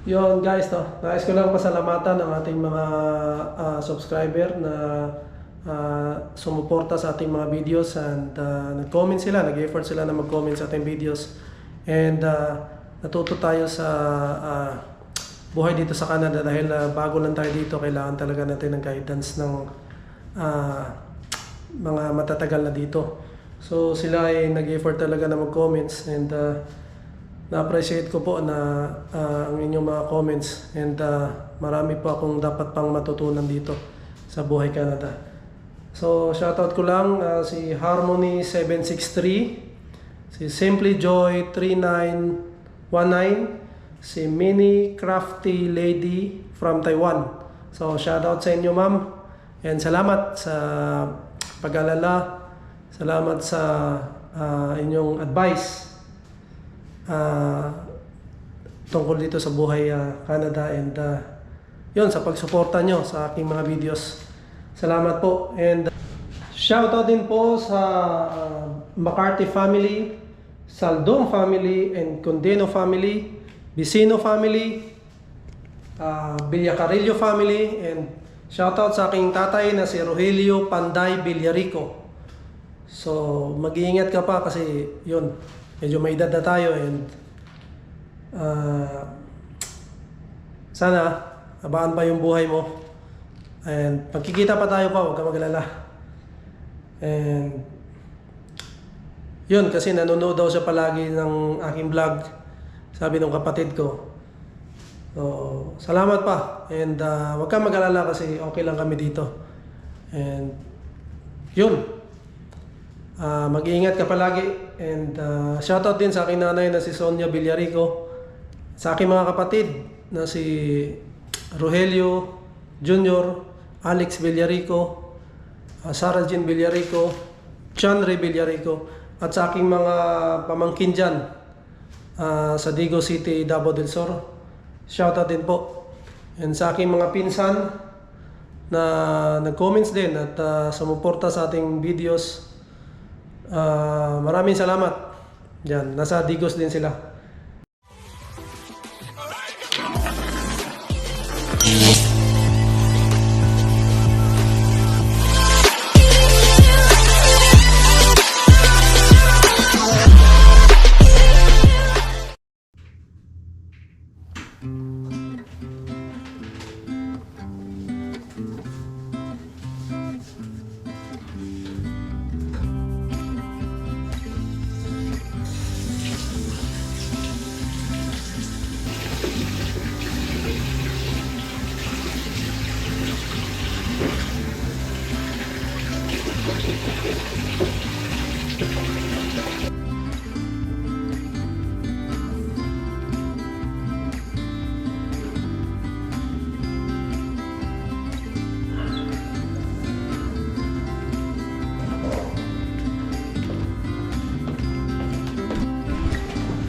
Yon guys, no, nais ko lang pasalamatan ang ating mga subscriber na sumuporta sa ating mga videos and nag-comment sila, nag-effort sila na mag-comment sa ating videos. And natuto tayo sa buhay dito sa Canada dahil bago lang tayo dito, kailangan talaga natin ng guidance ng mga matatagal na dito. So sila ay nag-effort talaga na mag-comments and na-appreciate ko po na ang inyong mga comments and marami po akong dapat pang matutunan dito sa buhay Canada. So shoutout ko lang si Harmony763, si Simply Joy 3919, si Mini Crafty Lady from Taiwan. So shoutout sa inyo ma'am and salamat sa pag-alala, salamat sa inyong advice tungkol dito sa buhay Canada and yun sa pagsuporta nyo sa aking mga videos. Salamat po and shoutout din po sa McCarthy family, Saldong family and Condeno family, Vicino family, Villacarillo family and shoutout sa aking tatay na si Rogelio Panday Villarico. So mag-iingat ka pa kasi yun, medyo may edad na tayo and sana abaan pa yung buhay mo and pagkikita pa tayo pa, huwag ka mag-alala. And yun, kasi nanonood daw siya palagi ng aking vlog, sabi ng kapatid ko. So salamat pa and huwag ka mag-alala kasi okay lang kami dito. And yun, mag-iingat ka palagi and shoutout din sa aking nanay na si Sonia Villarico, sa aking mga kapatid na si Rogelio Jr., Alex Villarico, Sarah Jean Villarico, Chanre Villarico at sa aking mga pamangkin dyan sa Digo City, Davao del Sur, shoutout din po. And sa aking mga pinsan na nag-comments din at sumuporta sa ating videos, maraming salamat. Diyan, nasa Digos din sila.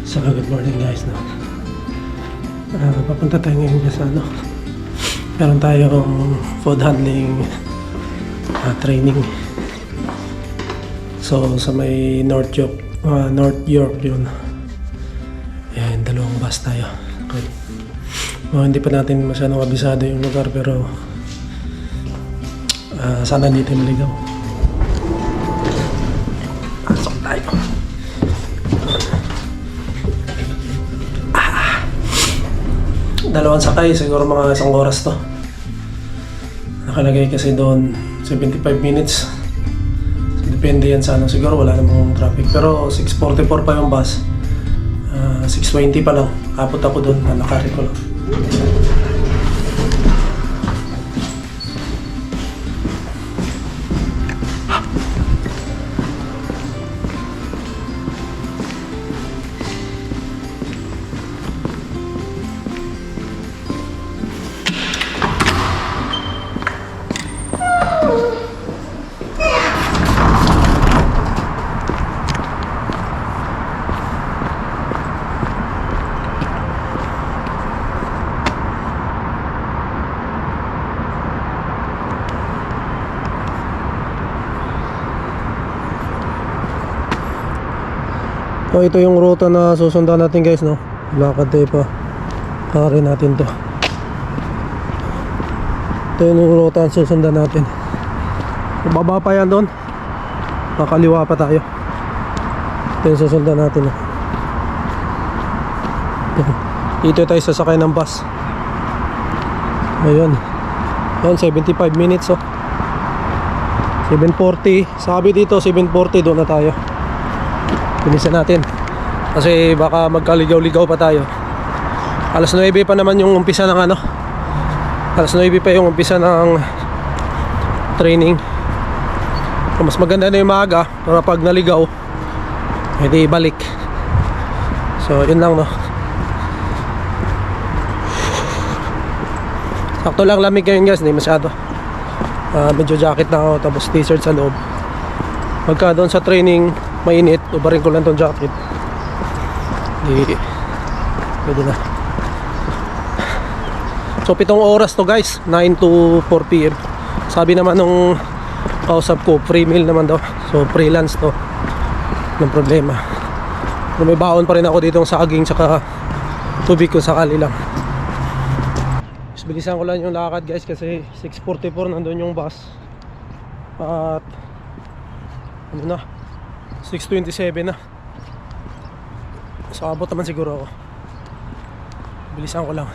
So good morning guys, no? Papunta tayo ngayon sa meron tayong food handling training. So sa may North York yun. Ayan, dalawang bus tayo. Okay. Hindi pa natin masyadong kabisado yung lugar pero sana dito maligaw. Pasok tayo. Dalawang sakay, siguro mga isang oras to. Nakalagay kasi doon 75 minutes. So, depende yan sa siguro wala namang traffic. Pero 6:44 pa yung bus. 6:20 pa lang. Kapot ako doon, nakari ko lang. So ito yung ruta na susundan natin guys, no? Lakad tayo pa. Kakarin natin to. Ito yung ruta ang susundan natin. Baba pa yan doon. Kakaliwa pa tayo. Ito yung susundan natin. Dito tayo sasakay ng bus. Ayun. Ayun, 75 minutes oh. 7:40. Sabi dito 7:40, doon na tayo. Bilisan natin. Kasi baka magkaligaw-ligaw pa tayo. Alas 9 pa naman yung umpisa ng ano. Alas 9 pa yung umpisa ng training. So, mas maganda na yung maaga para pag naligaw, hindi balik. So yun lang no. Sakto lang lamig ngayon guys, hindi masyado. Medyo jacket na ako, tapos t-shirt sa loob. Pagka doon sa training mainit, ubarin ko lang tong jacket. Pwede na. So 7 oras to guys, 9 to 4 PM. Sabi naman nung kausap ko, free meal naman daw. So freelance to, ng problema. Pero may baon pa rin ako dito ng saging saka tubig kung sakali lang. Bilisan ko lang yung lakad guys kasi 6:44 nandun yung bus. At ano na, 6:27 na. So abot naman siguro ako. Bilisan ko lang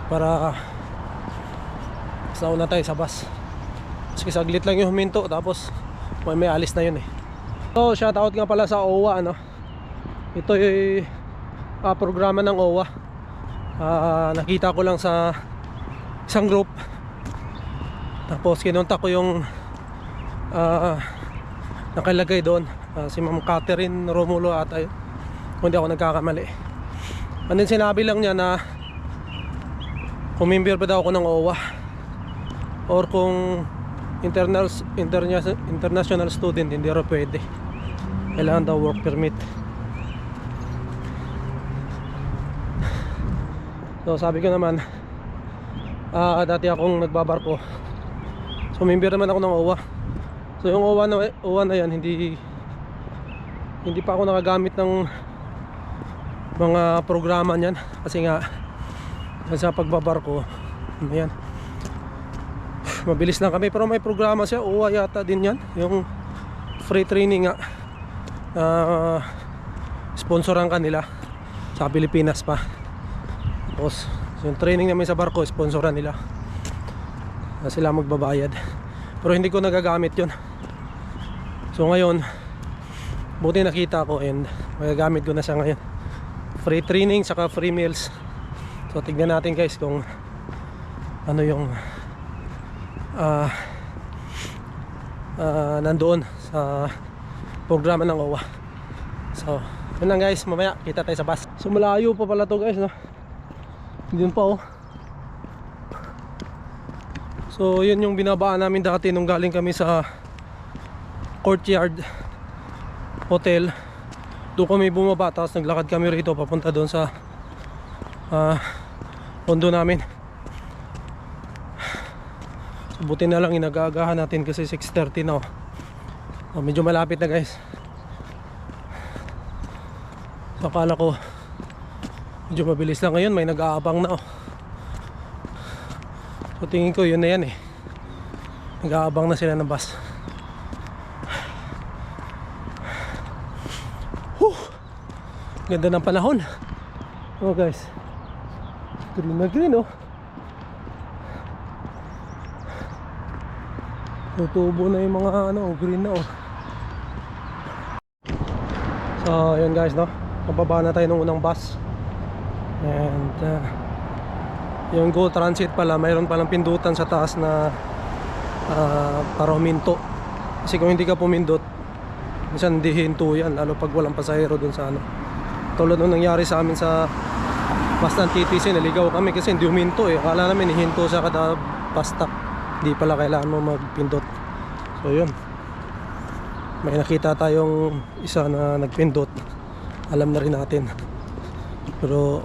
para sauna tayo sa bus. Kasi saglit lang yung huminto, tapos may alis na yun eh. So shoutout nga pala sa OWA ano. Ito yung programa ng OWA. Nakita ko lang sa isang group, tapos kinontak ko yung nakalagay doon, si Ma'am Catherine Romulo ata yun, kung hindi ako nagkakamali. And then sinabi lang niya na kung member pa daw ako ng OWA or kung international student, hindi rin pwede, kailangan daw work permit. So sabi ko naman, dati akong nagbabarko, so member naman ako ng OWA. So yung OWA na yan, hindi pa ako nakagamit ng mga programa niyan. Kasi nga sa pagbabarko, ano yan, mabilis lang kami. Pero may programa siya, OWA yata din yan, yung free training nga, sponsoran kanila sa Pilipinas pa. Tapos yung training namin sa barko, sponsoran nila, sila magbabayad. Pero hindi ko nagagamit yun. So ngayon, buti nakita ko and magagamit ko na siya ngayon. Free training saka free meals. So tignan natin guys kung ano yung nandoon sa programa ng OWA. So yun lang guys, mamaya kita tayo sa bus. So malayo pa pala to guys no? Yun pa oh. So yun yung binabaan namin dati nung galing kami sa Courtyard Hotel. Doon kami bumaba, tapos naglakad kami rito papunta doon sa condo namin. So buti na lang inagaagahan natin kasi 6:30 na oh. Medyo malapit na guys. So akala ko medyo mabilis lang, ngayon may nag-aabang na oh. So tingin ko yun na yan eh, nag-aabang na sila ng bus. Ganda ng panahon oh guys, green na green oh. Tutubo na yung mga ano, green na oh. So yun guys no, pababa na tayo ng unang bus. And yung Go Transit pala, mayroon palang pindutan sa taas na para huminto. Kasi kung hindi ka pumindot, minsan hindi hinto yan, lalo pag walang pasahero dun sa ano. Tulad nung nangyari sa amin sa bus ng TTC, naligaw kami kasi hindi huminto eh. Akala namin hihinto sa kada bus stop, hindi pala kailangan mo magpindot. So yun, may nakita tayong isa na nagpindot, alam na rin natin. Pero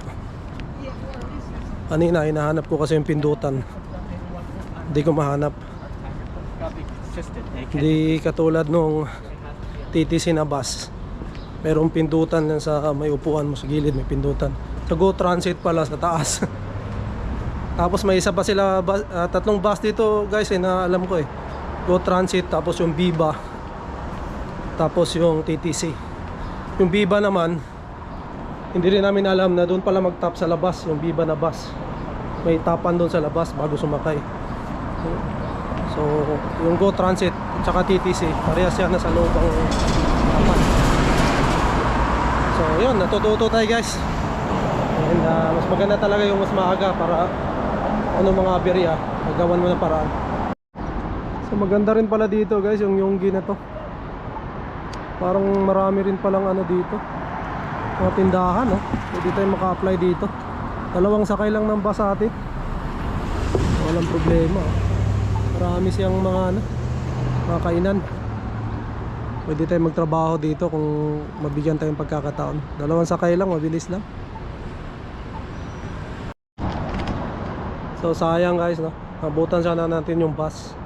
kanina hinahanap ko kasi yung pindutan, hindi ko mahanap. Hindi katulad nung TTC na bus, merong pindutan lang sa may upuan mo sa gilid, may pindutan. Sa Go Transit pala sa taas. Tapos may isa pa sila, tatlong bus dito guys na alam ko Go Transit, tapos yung Viva, tapos yung TTC. Yung Viva naman, hindi rin namin alam na doon pala mag-top sa labas, yung Viva na bus. May tapan doon sa labas bago sumakay. So, yung Go Transit at saka TTC, parehas yan na sa loob ang tapan. So, yun, natututo tayo guys. And mas maganda talaga yung mas maaga para mga aberya, magawan mo ng paraan. So, maganda rin pala dito guys, yung Yonggi na to. Parang marami rin palang dito, mga tindahan, pwede tayo maka-apply dito. Dalawang sakay lang ng bus atin, walang problema. Marami siyang mga mga kainan. Pwede tayo magtrabaho dito kung mabigyan tayong pagkakataon. Dalawang sakay lang, mabilis lang. So sayang guys, abutan sana natin yung bus.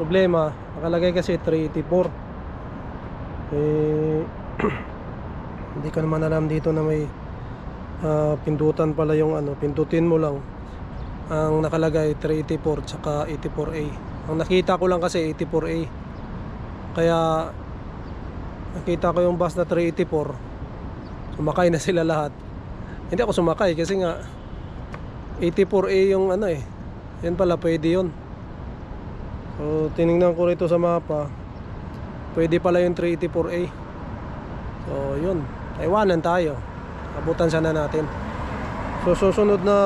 Problema, nakalagay kasi 384. Hindi ko naman alam dito na may pindutan pala yung pindutin mo lang. Ang nakalagay 384 tsaka 84A. Ang nakita ko lang kasi 84A. Kaya nakita ko yung bus na 384. Sumakay na sila lahat. Hindi ako sumakay kasi nga 84A yung yan pala, pwede yun. So tinignan ko rito sa mapa, pwede pala yung 384A. So yun, Taiwanan tayo, abutan sana natin. So susunod na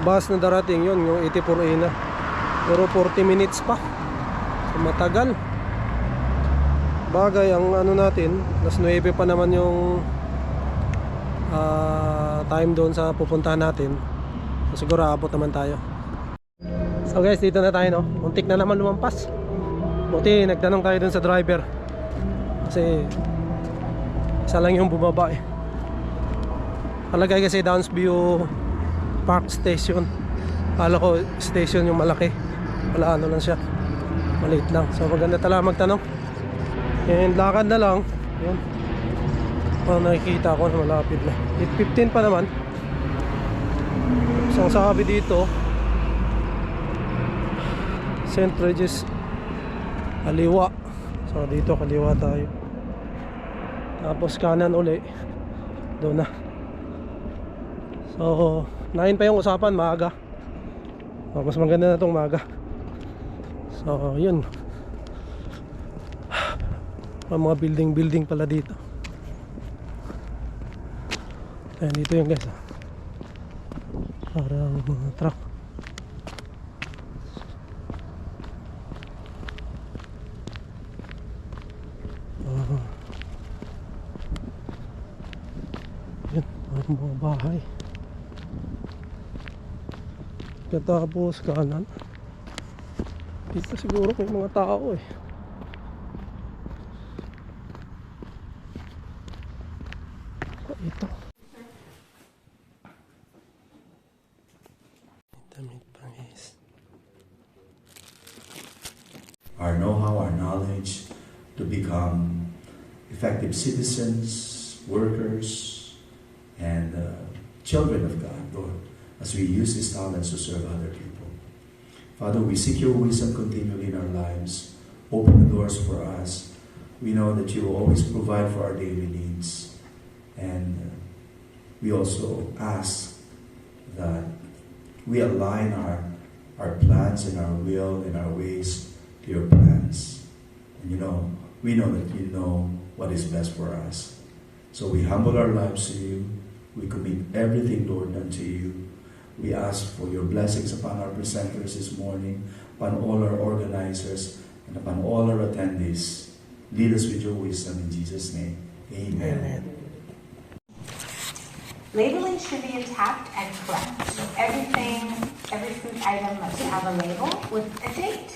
bus na darating yun, yung 84A na. Pero 40 minutes pa, so matagal. Bagay ang natin, alas 9 pa naman yung time doon sa pupuntahan natin. So siguro abot naman tayo. So guys, dito na tayo, muntik na naman lumampas. Buti nagtanong tayo dun sa driver, kasi isa lang yung bumaba Palagay kasi Downsview Park Station. Kala ko station yung malaki, wala lang siya, maliit lang. So maganda talaga magtanong. And lakad na lang. Yun, nakikita ko na malapit na. 8:15 pa naman. Isang sabi dito, St. Regis kaliwa. So dito kaliwa tayo, tapos kanan uli, doon na. So 9 pa yung usapan, maaga. Mas maganda na itong maaga. So yun, mga building pala dito. Ayan, dito yung guys, parang mga truck. Yan, parang mga bahay. Katapos kanan, dito siguro may mga tao ito. Our know-how, our knowledge to become effective citizens, workers, and children of God, Lord, as we use these talents to serve other people. Father, we seek your wisdom continually in our lives. Open the doors for us. We know that you will always provide for our daily needs. And we also ask that we align our plans and our will and our ways to your plans. And we know that you know what is best for us. So we humble our lives to you. We commit everything, Lord, unto you. We ask for your blessings upon our presenters this morning, upon all our organizers, and upon all our attendees. Lead us with your wisdom in Jesus' name. Amen. Amen. Labeling should be intact and correct. So every food item must have a label with a date.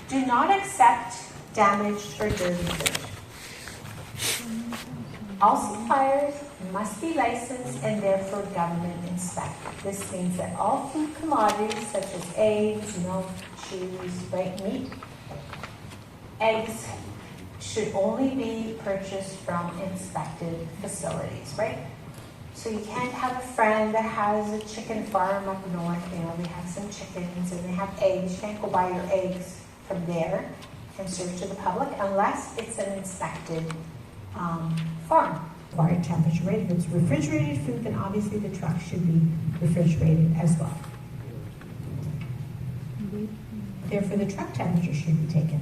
Do not accept damaged or dirty food. All suppliers must be licensed and therefore government inspected. This means that all food commodities such as eggs, milk, cheese, white meat, eggs, should only be purchased from inspected facilities, right? So you can't have a friend that has a chicken farm up north, you know, they have some chickens and they have eggs. You can't go buy your eggs from there and serve to the public unless it's an inspected farm. Required temperature, right? If it's refrigerated food, then obviously the truck should be refrigerated as well. Therefore, the truck temperature should be taken.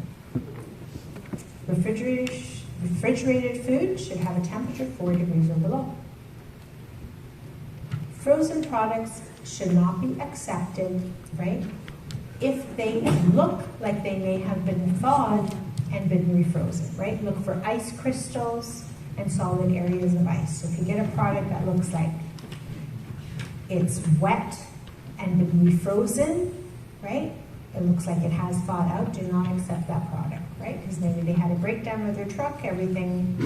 Refrigerated food should have a temperature 4 degrees or below. Frozen products should not be accepted, right? If they look like they may have been thawed and been refrozen, right? Look for ice crystals and solid areas of ice. So if you get a product that looks like it's wet and been refrozen, right? It looks like it has thawed out, do not accept that product, right? Because maybe they had a breakdown with their truck, everything,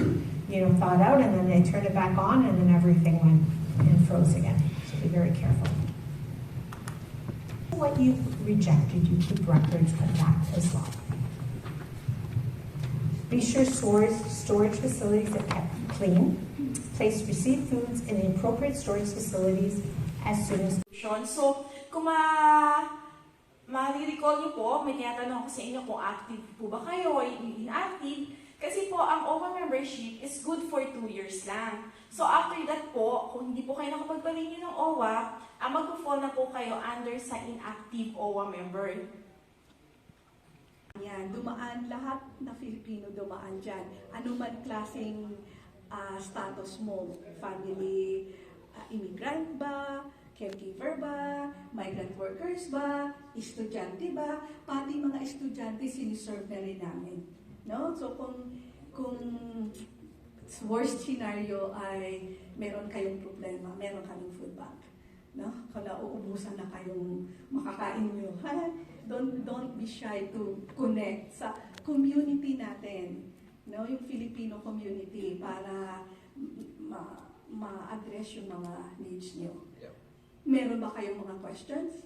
thawed out, and then they turned it back on, and then everything went and froze again. So be very careful. What you've rejected, you keep records of that as well. Be sure storage facilities are kept clean. Place received foods in the appropriate storage facilities as soon as. So, kung ma-recall nyo po, may tinatanong ko sa inyo kung active po ba kayo o inactive. Kasi po, ang OWA membership is good for 2 years lang. So, after that po, kung hindi po kayo nakapag-renew ng OWA, mag-fall na po kayo under sa inactive OWA member. Yan, dumaan lahat na Filipino dumaan dyan. Ano man klaseng status mo, family, immigrant ba, caregiver ba, migrant workers ba, estudyante ba, pati mga estudyante siniserve na rin namin. No? So kung worst scenario ay meron kayong problema, meron kaming food bank. No? Kung nauubusan na kayong makakain nyo, don't be shy to connect sa community natin, no? Yung Filipino community para ma-address yung mga needs nyo. Meron ba kayong mga questions?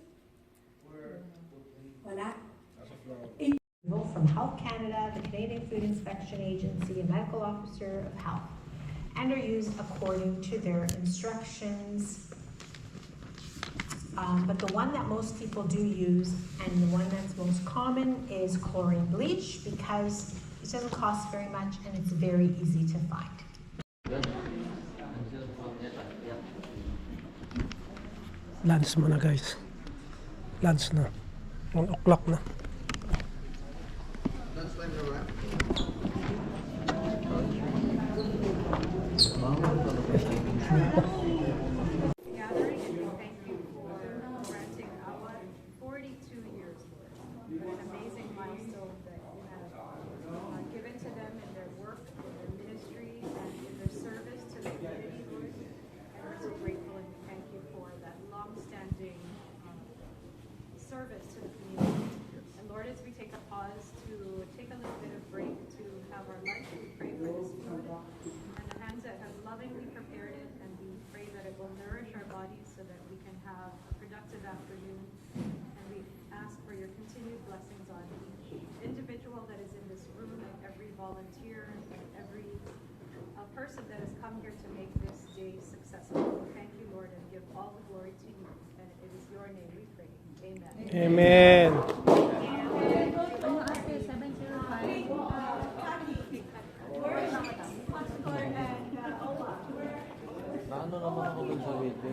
Wala? From Health Canada, the Canadian Food Inspection Agency, a medical officer of health, and are used according to their instructions. But the one that most people do use, and the one that's most common, is chlorine bleach, because it doesn't cost very much and it's very easy to find. Lunch muna guys. Lunch na. 1 o'clock na. Gathering and thank you for granting our 42 years worth. What an amazing milestone that you have given to them in their work, in their ministry, and in their service to the community, Lord. And we're so grateful and thank you for that long-standing service to the community. And Lord, as we take a pause to take a little bit of break to have our lunch, we pray for this food and the hands that have lovingly prepared it, and we pray that it will nourish our bodies so that we can have a productive afternoon. And we ask for your continued blessings on each individual that is in this room, and every volunteer, and every person that has come here to make this day successful. We thank you, Lord, and give all the glory to you. And it is your name we pray. Amen. Amen. Ano naman ako dun sa video?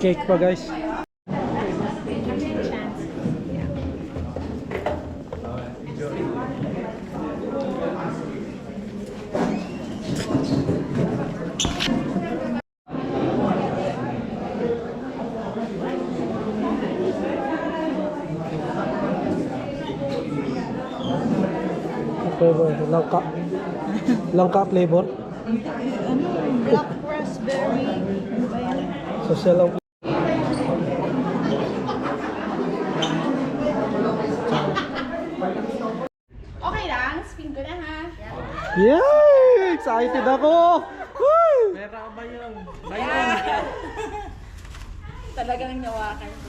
Cake pa guys. Flavor, langka flavor. Black raspberry. Social lang. Okay lang, spin ko na ha. Yay! Excited ako! Woo! Pera ba yun? Bayan! Talagang hinawakan ko.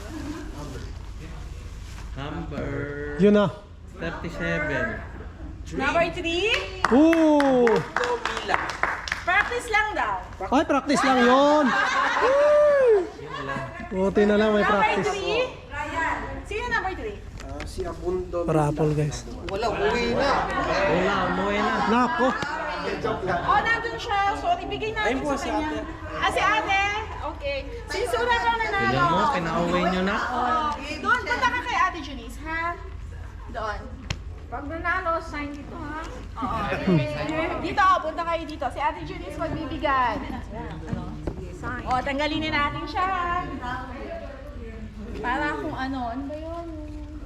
Number Yun na. 37. Number 3, Ooh! practice lang daw. Ay, practice lang yun. Buti na lang may Number practice. 3, sino number 3? Raffle guys. Wala, umuwi na. Nako. Oh, nandun siya. Sorry, bigay natin sa kanya. Si ate. Okay. Sinsura ka na Tignan mo, pinauwi nyo na. Doon, punta ka kay Ate Janice, ha? Doon. Pag nanalo, sign dito, ha? Oo. Dito, punta kayo dito. Si Ate Janice magbibigay. O, tanggalin na natin siya, ha? Para kung ano ba yun?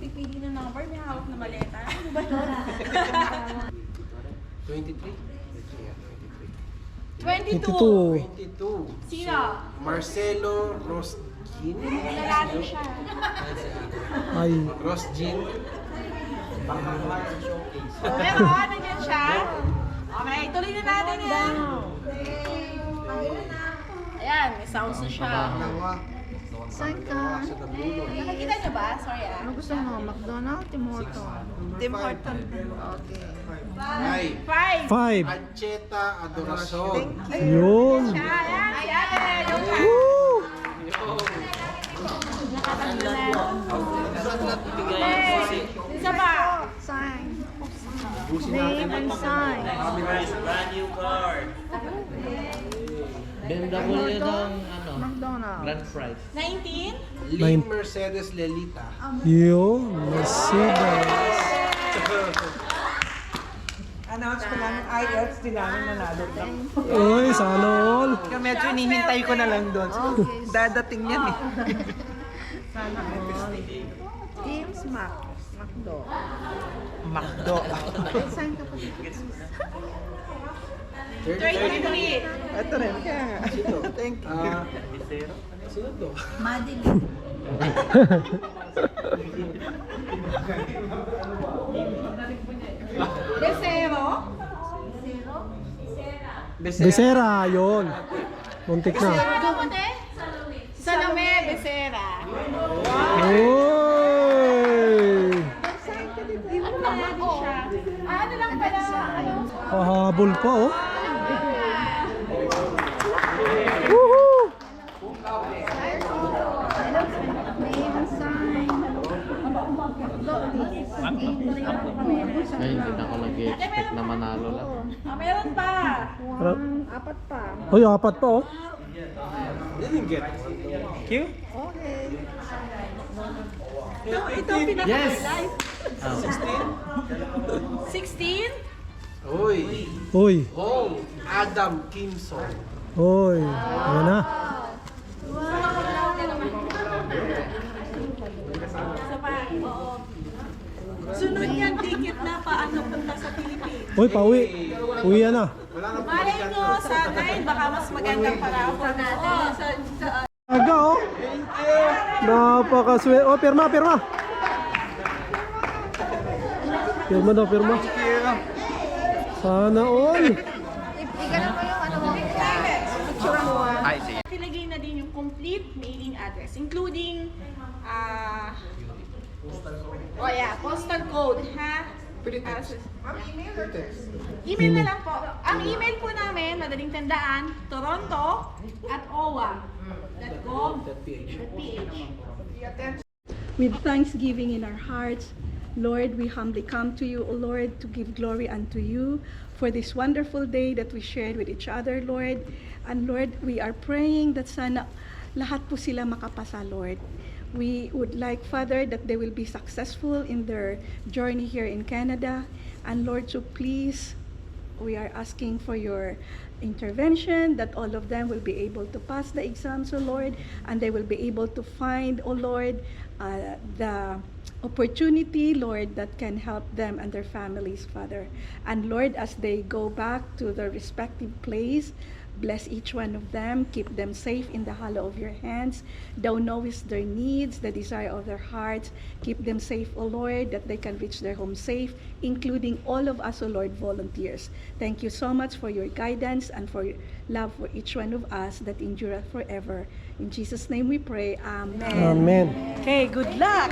Pipili ng number, may hawak na maleta. Ano ba yun? 23. 22. 22. Sino? Marcelo Rosgin. Lalaki siya. Ay. Rosgin. Pero, nandiyan siya. Okay, tuloy na natin yan. Ayan, may sounds na siya. Saan ka? Nakikita niyo ba? Sorry ah. Ano gusto mo? McDonald's? Tim Hortons? Tim Horton. Okay. 5. 5. Ancheta Adoracion. Yun. Siya, ayan. Si ate. Yung ka. Woo! Okay. Isa pa. Sign. Name and sign. BMW ng ano, McDonald's. Grand Prize. 19. Lee Mercedes Lelita. Yun. Mercedes. Announce ko lang ng IELTS, di namin nanalo lang. Uy, sana all. Kaya medyo hinihintay ko na lang doon. Dadating yan eh. Sana all. Teams Mac. McDo. Macdo. Sign ka pa. 33. Ito rin, kaya nga. Thank you. Sino to? Madeline. Becero. Becerra, yun. Muntik na. Ano mo te? Salome Becera. Uy! Ano lang pala? Ano? Pahabol pa, oh. Woohoo! Name and sign. Ay, hindi na ako nag-expect na manalo lang. Meron pa. Apat pa. Uy, apat pa, oh. Q? Okay. Ito ang pinaka Yes! 16. Uy! Uy. Hong Adam Kimson. Uy. Ayan na. Isa pa. Oo. Sunod yan, ticket na paano punta sa Pilipinas. Uy, pauwi. Uwi yan na. Malay nyo sa 9, baka mas magandang paraffle natin. Sa Aga, oh. Napakaswe. Oh, pirma, pirma. Pirma daw, pirma. Sana all. Igalan mo yung ano mo. Picture mo. Ilagay na din yung complete mailing address, including postal code, ha? Email na lang po. Ang email po namin, madaling tandaan, toronto@owa.gov.ph. With thanksgiving in our hearts, Lord, we humbly come to you, O Lord, to give glory unto you for this wonderful day that we shared with each other, Lord. And Lord, we are praying that sana lahat po sila makapasa, Lord. We would like, Father, that they will be successful in their journey here in Canada. And Lord, so please, we are asking for your intervention, that all of them will be able to pass the exams, O Lord, and they will be able to find, O Lord, the opportunity, Lord, that can help them and their families, Father. And Lord, as they go back to their respective place, Bless each one of them. Keep them safe in the hollow of your hands. Thou knowest their needs, the desire of their hearts. Keep them safe, O Lord, that they can reach their home safe, including all of us, O Lord, volunteers. Thank you so much for your guidance and for your love for each one of us that endureth forever. In Jesus' name we pray. Amen. Amen. Okay, good luck.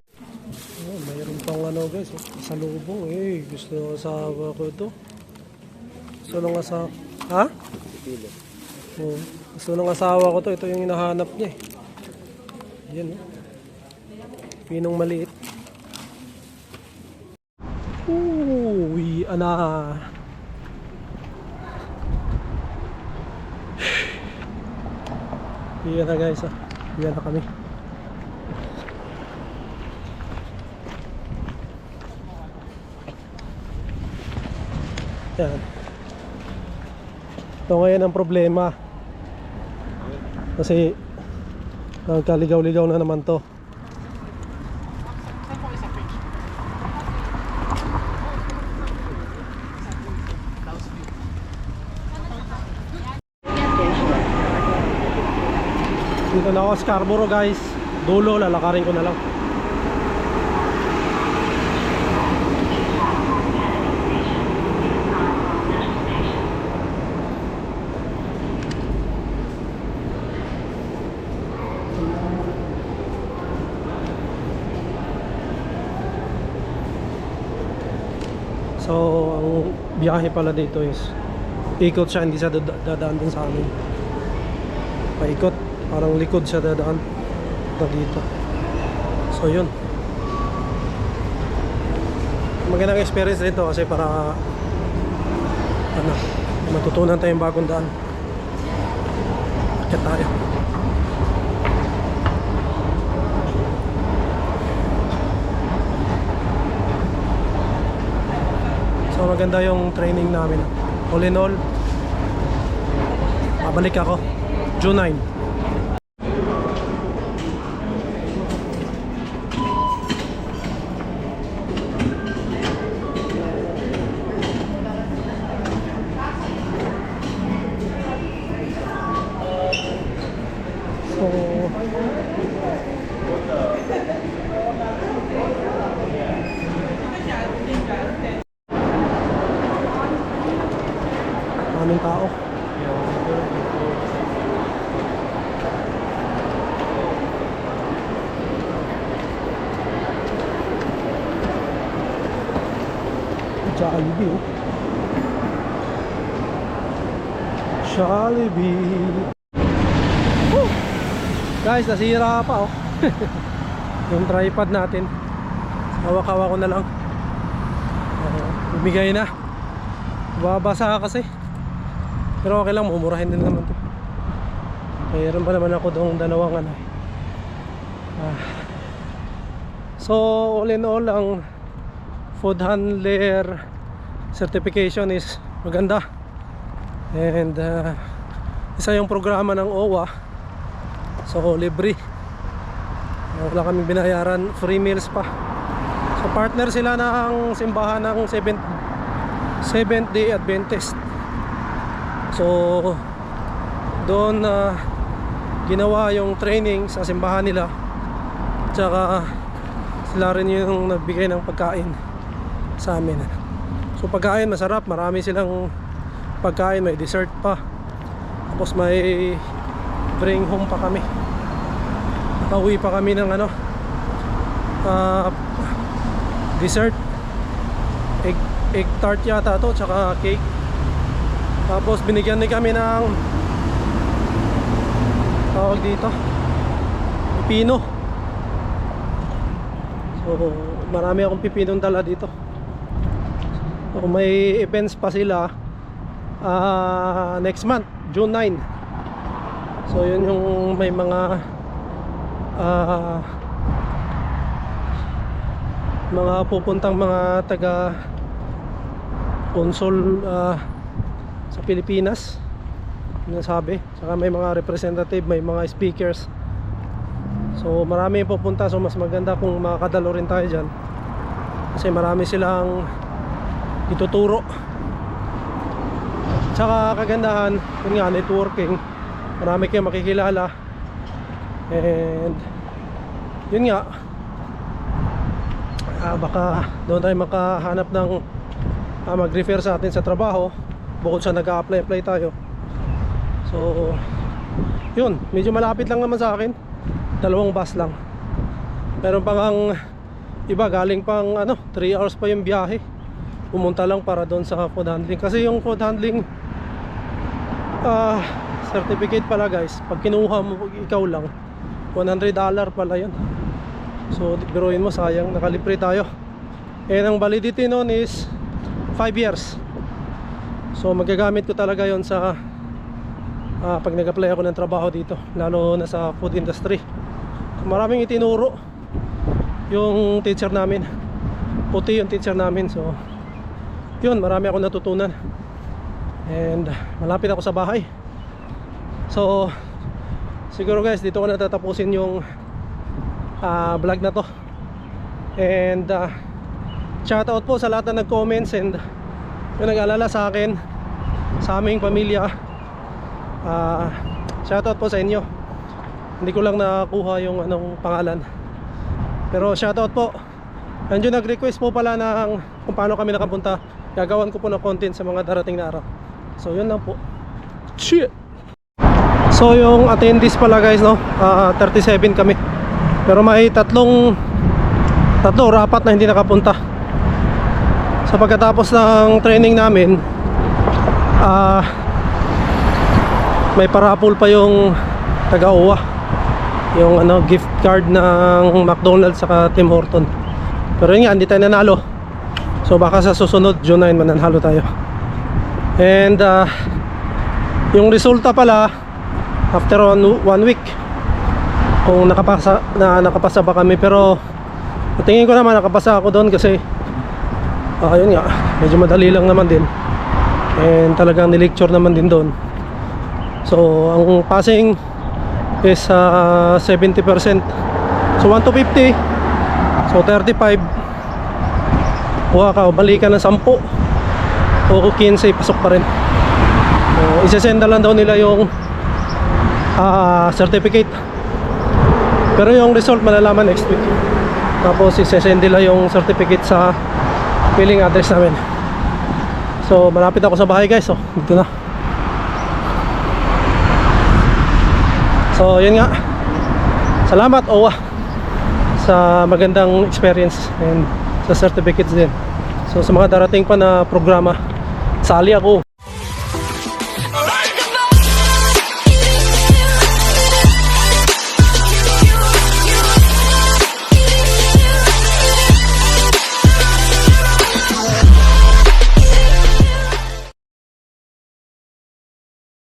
Oh, mayroon pang ano guys, salubong eh. Gusto ng asawa ko ito. Gusto ng asawa. Ha? Oh, gusto ng asawa ko to. Ito yung hinahanap niya eh. Yan oh. Pinong maliit. Uwi na. Yan na guys ah. Yan na kami. Yan. Ito ngayon ang problema. Kasi nagkaligaw-ligaw na naman to. Dito na ako sa Scarborough guys. Dulo, lalakarin ko na lang. So, ang biyahe pala dito is ikot siya, hindi siya dadaan din sa amin. Paikot, parang likod siya dadaan na dito. So, yun. Magandang experience dito kasi para ano, matutunan tayong bagong daan. Akit tayo. So maganda yung training namin. All in all, pabalik ako June 9. Maraming tao. Jollibee. Jollibee. Woo! Guys, nasira pa oh. Yung tripod natin. Hawak-hawak ko na lang. Bumigay na. Babasa kasi. Pero okay lang, mumurahin din naman to. Mayroon pa naman ako doong dalawang ano. So all in all, ang food handler certification is maganda. And isa yung programa ng OWA. So libre. Wala kaming binayaran, free meals pa. So partner sila ng simbahan ng Seventh Day Adventist. So doon ginawa yung training sa simbahan nila. Tsaka sila rin yung nagbigay ng pagkain sa amin. So pagkain masarap, marami silang pagkain, may dessert pa. Tapos may bring home pa kami. Nakauwi pa kami ng ano, dessert, egg tart yata to, tsaka cake. Tapos binigyan din kami ng tawag dito, pipino. So marami akong pipinong dala dito. So may events pa sila next month, June 9. So yun yung may mga pupuntang mga taga consul sa Pilipinas, nasabi. Saka may mga representative, may mga speakers. So marami yung pupunta. So mas maganda kung makakadalo rin tayo dyan, kasi marami silang ituturo. Tsaka kagandahan, yun nga, networking. Marami kayong makikilala. And yun nga, baka doon tayo makahanap ng mag-refer sa atin sa trabaho bukod sa nag-a-apply tayo. So yun, medyo malapit lang naman sa akin, 2 bus lang. Meron pang ang iba galing pang 3 hours pa yung biyahe, pumunta lang para doon sa food handling. Kasi yung food handling certificate pala guys, pag kinuha mo ikaw lang, $100 pala yun. So biruin mo, sayang, nakalibre tayo. And ang validity nun is 5 years. So magagamit ko talaga yon sa pag nag-apply ako ng trabaho dito, lalo na sa food industry. Maraming itinuro yung teacher namin, puti yung teacher namin. So yun, marami ako natutunan. And malapit ako sa bahay. So siguro guys, dito ko na tatapusin yung vlog na to. And shoutout po sa lahat na nag-comments and yung nag-alala sa akin, sa aming pamilya. Shoutout po sa inyo. Hindi ko lang nakakuha yung pangalan, pero shoutout po. Nandiyo nag-request po pala ng kung paano kami nakapunta. Gagawan ko po ng content sa mga darating na araw. So yun lang po. Shit. So yung attendees pala guys, no, 37 kami. Pero may tatlo or 4 na hindi nakapunta. Sa pagkatapos ng training namin, may parapol pa yung taga-OWA, yung gift card ng McDonald's saka Tim Horton. Pero yun nga, hindi tayo nanalo. So baka sa susunod June 9 mananalo tayo. And yung resulta pala after 1 week, kung nakapasa ba kami. Pero tingin ko naman nakapasa ako doon kasi yun nga, medyo madali lang naman din. And talagang nilecture naman din doon. So ang passing is 70%. So 1 to 50. So 35. Kuha ka, balik ka ng 10 o 15, pasok pa rin. Isesenda lang daw nila yung certificate. Pero yung result malalaman next week. Tapos isesend nila yung certificate sa mailing address namin. So malapit ako sa bahay guys. So dito na. So yun nga, salamat OWA sa magandang experience and sa certificates din. So sa mga darating pa na programa, sali ako.